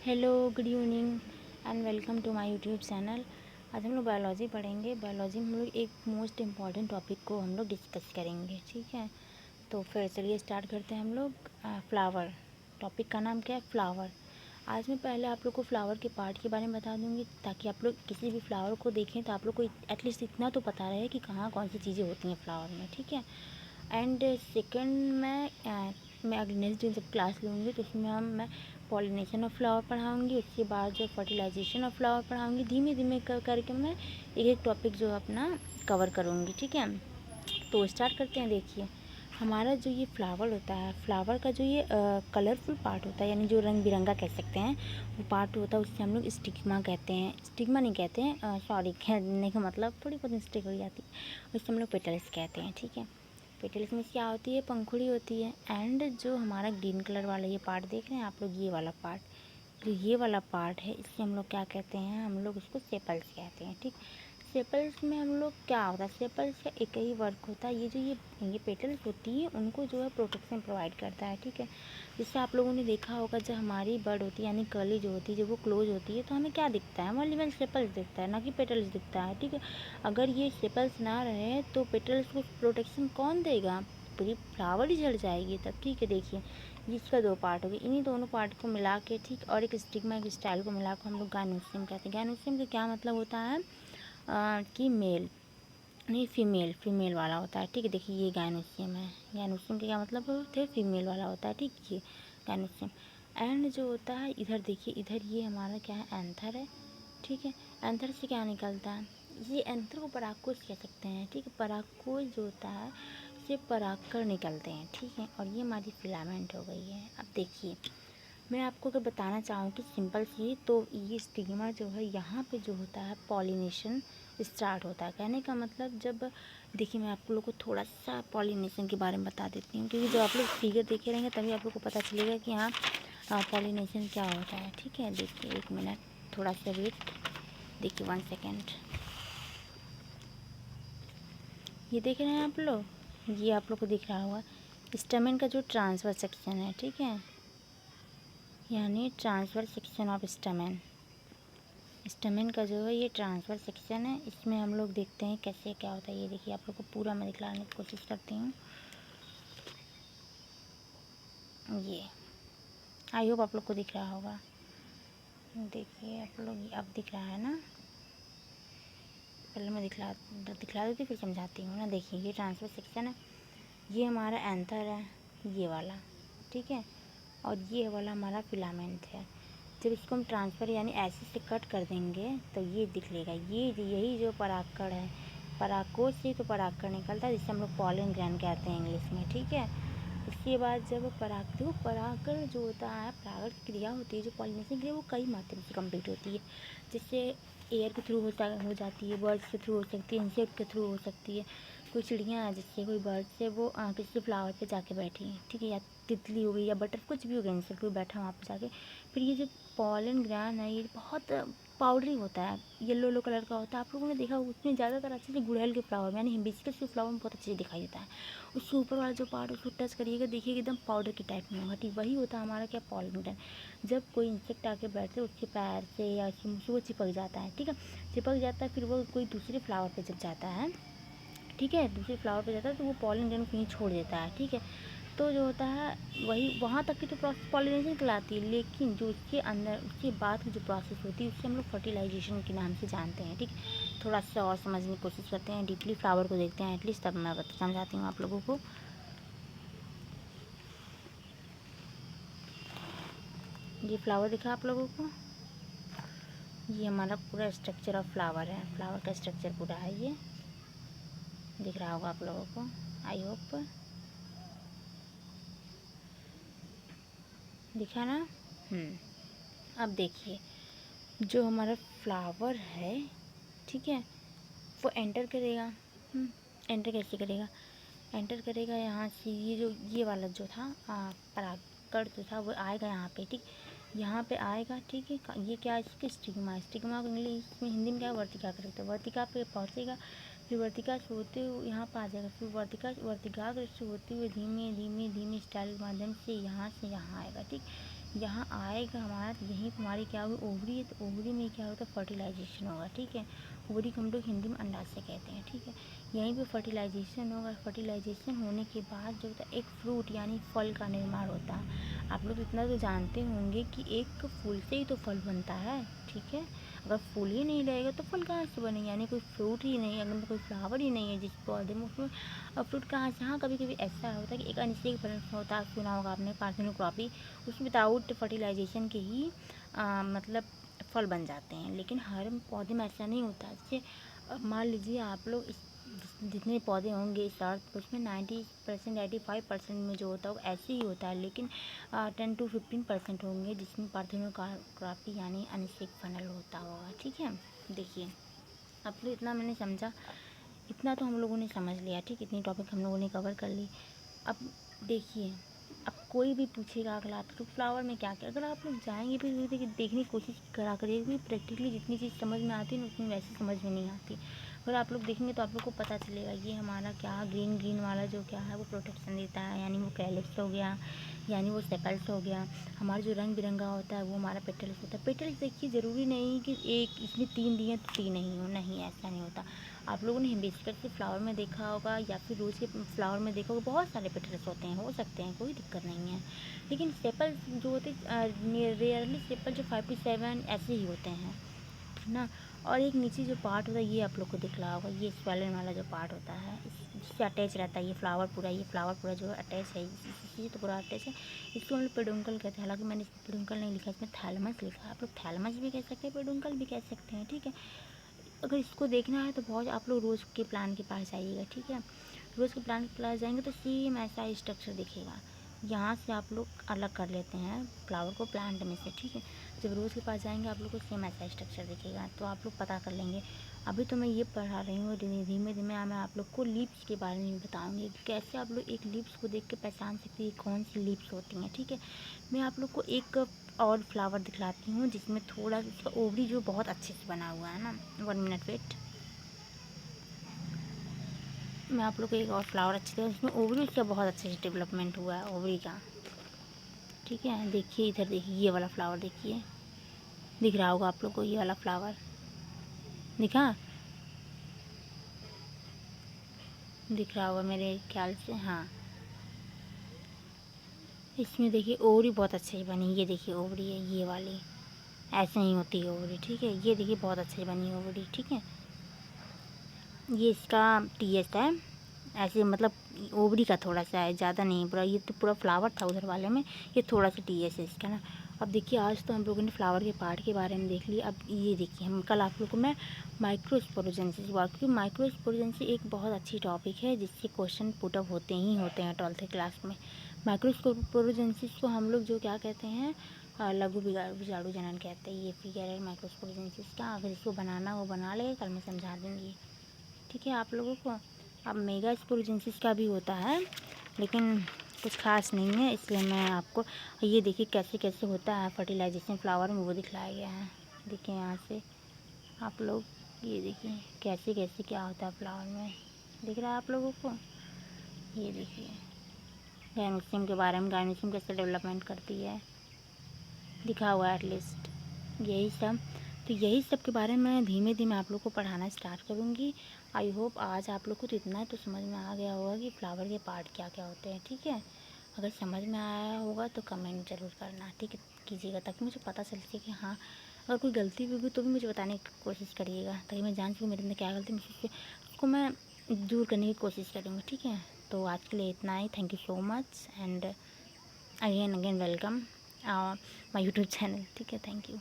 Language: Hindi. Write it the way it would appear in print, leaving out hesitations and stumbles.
Hello, good evening and welcome to my YouTube channel. आज हम लोग बायोलॉजी पढ़ेंगे। बायोलॉजी में हम लोग एक मोस्ट इम्पॉर्टेंट टॉपिक को हम लोग डिस्कस करेंगे, ठीक है। तो फिर चलिए स्टार्ट करते हैं हम लोग। फ्लावर, टॉपिक का नाम क्या है? फ्लावर। आज मैं पहले आप लोग को फ्लावर के पार्ट के बारे में बता दूंगी, ताकि आप लोग किसी भी फ्लावर को देखें तो आप लोग को एटलीस्ट इतना तो पता रहे कि कहाँ कौन सी चीज़ें होती हैं फ्लावर में, ठीक है। एंड सेकंड मैं अगले नेक्स्ट दिन जब क्लास लूँगी तो उसमें मैं पॉलिनेशन ऑफ फ्लावर पढ़ाऊँगी। उसके बाद जो फर्टिलाइजेशन ऑफ फ्लावर पढ़ाऊँगी। धीमे धीमे करके मैं एक एक टॉपिक जो अपना कवर करूँगी, ठीक है। तो स्टार्ट करते हैं। देखिए, हमारा जो ये फ्लावर होता है, फ्लावर का जो ये कलरफुल पार्ट होता है, यानी जो रंग बिरंगा कह सकते हैं वो पार्ट होता है, उससे हम लोग स्टिग्मा कहते हैं। स्टिग्मा नहीं कहते हैं, सॉरी, कहने का मतलब थोड़ी बहुत मिस्टेक हो जाती है। उससे हम लोग पेटल्स कहते हैं, ठीक है। पेटल्स में क्या होती है? पंखुड़ी होती है। एंड जो हमारा ग्रीन कलर वाला ये पार्ट देख रहे हैं आप लोग, ये वाला पार्ट, जो ये वाला पार्ट है, इससे हम लोग क्या कहते हैं? हम लोग इसको सेपल्स कहते हैं, ठीक। सेपल्स में हम लोग क्या होता है? सेपल्स का एक ही वर्क होता है, ये जो ये पेटल्स होती है उनको जो है प्रोटेक्शन प्रोवाइड करता है, ठीक है। जिससे आप लोगों ने देखा होगा, जब हमारी बर्ड होती है यानी कली जो होती है, जब वो क्लोज होती है तो हमें क्या दिखता है? ओनली वन सेपल्स दिखता है, ना कि पेटल्स दिखता है, ठीक है। अगर ये सेपल्स ना रहे तो पेटल्स को प्रोटेक्शन कौन देगा? पूरी फ्लावर ही झड़ जाएगी तब, ठीक है। देखिए, इसका दो पार्ट हो गए, इन्हीं दोनों पार्ट को मिला के, ठीक, और एक स्टिग्मा एक स्टाइल को मिला कर हम लोग गाइनोसियम कहते हैं। गाइनोसियम का क्या मतलब होता है? कि मेल नहीं, फीमेल वाला होता है, ठीक है। देखिए, ये गाइनोसियम है। गाइनोसियम का क्या मतलब होता है? फीमेल वाला होता है, ठीक, ये गाइनोसियम। एंड जो होता है इधर, देखिए इधर ये हमारा क्या है? एंथर है, ठीक है। एंथर से क्या निकलता है? ये एंथर को परागकोश कह सकते हैं, ठीक है। परागकोश जो होता है से परागकण निकलते हैं, ठीक है। और ये हमारी फिलामेंट हो गई है। अब देखिए, मैं आपको अगर बताना चाहूँ कि सिंपल सी, तो ये स्टिग्मा जो है यहाँ पे जो होता है पॉलिनेशन स्टार्ट होता है। कहने का मतलब, जब देखिए मैं आप लोग को थोड़ा सा पॉलिनेशन के बारे में बता देती हूँ, क्योंकि जब आप लोग फिगर देखे रहेंगे तभी आप लोग को पता चलेगा कि हाँ पॉलिनेशन क्या होता है, ठीक है। देखिए, एक मिनट, थोड़ा सा वेट, देखिए 1 सेकेंड। ये देख रहे हैं आप लोग, ये आप लोग को दिख रहा होगा स्टैमेन का जो ट्रांसफर सेक्शन है, ठीक है, यानी transfer section of stamen. Stamen का जो है ये ट्रांसफर सेक्शन है। इसमें हम लोग देखते हैं कैसे क्या होता है। ये देखिए, आप लोग को पूरा मैं दिखलाने की कोशिश करती हूँ। ये आई होप आप लोग को दिख रहा होगा। देखिए आप लोग, अब दिख रहा है ना? पहले मैं दिखला देती फिर समझाती हूँ ना। देखिए, ये ट्रांसफर सेक्शन है, ये हमारा एंथर है, ये वाला, ठीक है। और ये वाला हमारा फिलामेंट है। जब इसको हम ट्रांसफ़र यानी ऐसे से कट कर देंगे तो ये दिख लेगा। ये यही जो परागकण है, परागकोश से तो परागकण निकलता है, जिसे हम लोग पॉलन ग्रैंड कहते हैं इंग्लिश में, ठीक है। इसके बाद जब देखो, परागकण जो होता है, परागण की क्रिया होती है, जो पॉलिनेशन क्रिया, वो कई माध्यम से कंप्लीट होती है। जैसे एयर के थ्रू हो जाती है, बर्ड्स के थ्रू हो सकती है, इंसेक्ट के थ्रू हो सकती है। कोई चिड़िया है, जिससे कोई बर्ड से वो किसी फ्लावर पे जाके बैठी है, ठीक है, या तितली हो गई या बटर, कुछ भी हो गया, इंसेक्ट कोई बैठा वहाँ पे जाके। फिर ये जो पॉलन ग्रैंड है, ये बहुत पाउडरी होता है, येलो येलो कलर का होता है। आप लोगों ने देखा उसमें ज़्यादातर अच्छे से गुड़हल के फ्लावर में, यानी हिबिस्कस के फ्लावर में बहुत अच्छे से दिखाई देता है। उसके ऊपर वाला जो पार्ट, उसको टच करिएगा, देखिएगा एकदम पाउडर के टाइप में होगा, ठीक। वही होता है हमारा क्या? Pollen grand. जब कोई इंसेक्ट आके बैठते, उसके पैर से या उसके मुँह से वो चिपक जाता है, ठीक है। चिपक जाता है, फिर वो कोई दूसरे फ्लावर पर जब जाता है, ठीक है, दूसरे फ्लावर पे जाता है, तो वो पॉलन ग्रैंड कहीं छोड़ देता है, ठीक है। तो जो होता है वही, वहाँ तक की तो प्रोसेस पॉलिनेशन कहलाती है, लेकिन जो उसके अंदर, उसके बाद की जो प्रोसेस होती है, उससे हम लोग फर्टिलाइजेशन के नाम से जानते हैं, ठीक। थोड़ा सा और समझने की कोशिश करते हैं, डीपली फ्लावर को देखते हैं एटलीस्ट, तब मैं समझाती हूँ आप लोगों को। ये फ्लावर दिखा आप लोगों को, ये हमारा पूरा स्ट्रक्चर ऑफ फ्लावर है। फ्लावर का स्ट्रक्चर पूरा है, ये दिख रहा होगा आप लोगों को, आई होप दिखा ना। अब देखिए, जो हमारा फ्लावर है, ठीक है, वो एंटर करेगा। एंटर कैसे करेगा? एंटर करेगा यहाँ से, ये जो ये वाला जो था परागकण जो था, वो आएगा यहाँ पे, ठीक। यहाँ पे आएगा, ठीक है। ये क्या है? इसकी स्टिग्मा। स्टिग्मा को इंग्लिश में, हिंदी में क्या? वर्तिका करते हैं। वर्तिका पे पहुँचेगा, फिर वर्तिका से होते हुए यहाँ पर आ जाएगा, फिर वर्तिकाग्र से होते हुए धीमे धीमे धीमे स्टाइल के माध्यम से यहाँ आएगा, ठीक। यहाँ आएगा हमारा, तो यहीं पर हमारी क्या होगी, ओवरी है, तो ओवरी में क्या होता है, फर्टिलाइजेशन होगा, ठीक है। ओवरी को हम लोग हिंदी में अंडाशय कहते हैं, ठीक है। यहीं पे फर्टिलाइजेशन होगा, फर्टिलाइजेशन होने के बाद जो होता है एक फ्रूट यानी फल का निर्माण होता है। आप लोग इतना तो जानते होंगे कि एक फूल से ही तो फल बनता है, ठीक है। अगर फूल ही नहीं रहेगा तो फल कहाँ से बनेगा, यानी कोई फ्रूट ही नहीं है, अगर कोई फ्लावर ही नहीं है जिस पौधे में, उसमें फ्रूट कहाँ से। हाँ, कभी कभी ऐसा होता है कि एक अनिश्चित फल होता है, सुना होगा आपने पार्थेनोक्रॉपी, उसमें विदाउट फर्टिलाइजेशन के ही मतलब फल बन जाते हैं। लेकिन हर पौधे में ऐसा नहीं होता। जैसे मान लीजिए आप लोग जितने पौधे होंगे इस अर्थ पर, उसमें 90% 85% में जो होता है वो ऐसे ही होता है। लेकिन 10 to 15% होंगे जिसमें पार्थेनोक्रॉपी यानी अनिश्चित फनल होता होगा, ठीक है। देखिए अब तो इतना मैंने समझा, इतना तो हम लोगों ने समझ लिया, ठीक। इतनी टॉपिक हम लोगों ने कवर कर ली। अब देखिए, अब कोई भी पूछेगा अगला आप तो फ्लावर में क्या क्या, अगर आप लोग जाएंगे फिर देखिए देखने की कोशिश करा करिए, क्योंकि प्रैक्टिकली जितनी चीज़ समझ में आती है ना उतनी वैसे समझ में नहीं आती। अगर आप लोग देखेंगे तो आप लोग को पता चलेगा ये हमारा क्या ग्रीन ग्रीन वाला जो क्या है वो प्रोटेक्शन देता है, यानी वो कैलिप्स हो गया, यानी वो सेपल्स हो गया। हमारा जो रंग बिरंगा होता है वो हमारा पेटल्स होता है। पेटल्स देखिए ज़रूरी नहीं कि एक इसमें 3 दिए तो 3 नहीं हो, नहीं ऐसा नहीं होता। आप लोगों ने हिबिस्कस के फ्लावर में देखा होगा या फिर रोज़ के फ्लावर में देखा होगा, बहुत सारे पेटल्स होते हैं, हो सकते हैं, कोई दिक्कत नहीं है। लेकिन सेपल्स जो होते रेयरली सेपल जो 5 to 7 ऐसे ही होते हैं ना। और एक नीचे जो पार्ट होता है ये आप लोग को दिख रहा होगा, ये स्वेलन वाला जो पार्ट होता है इससे अटैच रहता है ये फ्लावर पूरा, ये फ्लावर पूरा जो अटैच है इससे तो पूरा अटैच है। इसको हम लोग पेडुंकल कहते हैं, हालांकि मैंने इसमें पेडुंकल नहीं लिखा, इसमें थैलमस लिखा है। आप लोग थैलमस भी कह सकते हैं, पेडुंकल भी कह सकते हैं, ठीक है। अगर इसको देखना है तो बहुत आप लोग रोज़ के प्लांट के पास जाइएगा, ठीक है। रोज़ के प्लांट के पास जाएंगे तो सेम ऐसा स्ट्रक्चर दिखेगा। यहाँ से आप लोग अलग कर लेते हैं फ्लावर को प्लांट में से, ठीक है। जब रोज़ के पास जाएंगे आप लोग को सेम ऐसा स्ट्रक्चर दिखेगा, तो आप लोग पता कर लेंगे। अभी तो मैं ये पढ़ा रही हूँ, धीमे धीमे मैं आप लोग को लीव्स के बारे में बताऊँगी, कैसे आप लोग एक लीव्स को देख के पहचान सकते हैं कौन सी लीव्स होती हैं, ठीक है। मैं आप लोग को एक और फ्लावर दिखलाती हूँ जिसमें थोड़ा उसका ओवरी जो बहुत अच्छे से बना हुआ है ना। 1 मिनट वेट, मैं आप लोग को एक और फ्लावर अच्छी तरह, उसमें ओवरी उसका बहुत अच्छे से डेवलपमेंट हुआ है ओवरी का, ठीक है। देखिए इधर देखिए ये वाला फ्लावर देखिए, दिख रहा होगा आप लोग को ये वाला फ्लावर, दिखा दिख रहा होगा मेरे ख्याल से, हाँ। इसमें देखिए ओवरी बहुत अच्छे से बनी, ये देखिए ओवरी है ये वाली, ऐसे नहीं होती है ओवरी, ठीक है। ये देखिए बहुत अच्छे से बनी ओवरी, ठीक है। ये इसका टीएस है, ऐसे मतलब ओवरी का थोड़ा सा है, ज़्यादा नहीं पूरा, ये तो पूरा फ्लावर था उधर वाले में, ये थोड़ा सा टीएस है इसका ना। अब देखिए आज तो हम लोगों ने फ्लावर के पार्ट के बारे में देख लिया। अब ये देखिए हम कल आप लोगों को मैं माइक्रोस्पोरोजेंसिस हुआ, क्योंकि माइक्रोस्पोरोजेंसिस एक बहुत अच्छी टॉपिक है जिससे क्वेश्चन पुटअप होते ही होते हैं 12th क्लास में। माइक्रोस्पोरोजेंसिस को हम लोग जो क्या कहते हैं, लघु बीजाणु जनन कहते हैं। ये फिगर है माइक्रोस्पोरोजेंसिस का, अगर इसको बनाना वो बना ले, कल मैं समझा दूँगी, ठीक है आप लोगों को। अब मेगा स्पोरोजेंसिस का भी होता है लेकिन कुछ खास नहीं है, इसलिए मैं आपको ये देखिए कैसे कैसे होता है फर्टिलाइजेशन फ्लावर में वो दिखलाया गया है। देखिए यहाँ से आप लोग ये देखिए कैसे कैसे क्या होता है फ्लावर में, दिख रहा है आप लोगों को। ये देखिए गायनोसियम के बारे में, गायनोसियम कैसे डेवलपमेंट करती है दिखा हुआ है एटलीस्ट, यही सब। तो यही सब के बारे में धीमे धीमे आप लोग को पढ़ाना स्टार्ट करूँगी। आई होप आज आप लोग को तो इतना तो समझ में आ गया होगा कि फ्लावर के पार्ट क्या क्या होते हैं, ठीक है। अगर समझ में आया होगा तो कमेंट ज़रूर करना, ठीक है, कीजिएगा, ताकि मुझे पता चल सके कि हाँ अगर कोई गलती भी होगी तो भी मुझे बताने की कोशिश करिएगा, ताकि मैं जान सकूँ मेरे अंदर क्या गलती, मैं उसको मैं दूर करने की कोशिश करूँगी, ठीक है। तो आज के लिए इतना ही, thank you so much and again welcome my YouTube channel, ठीक है, थैंक यू।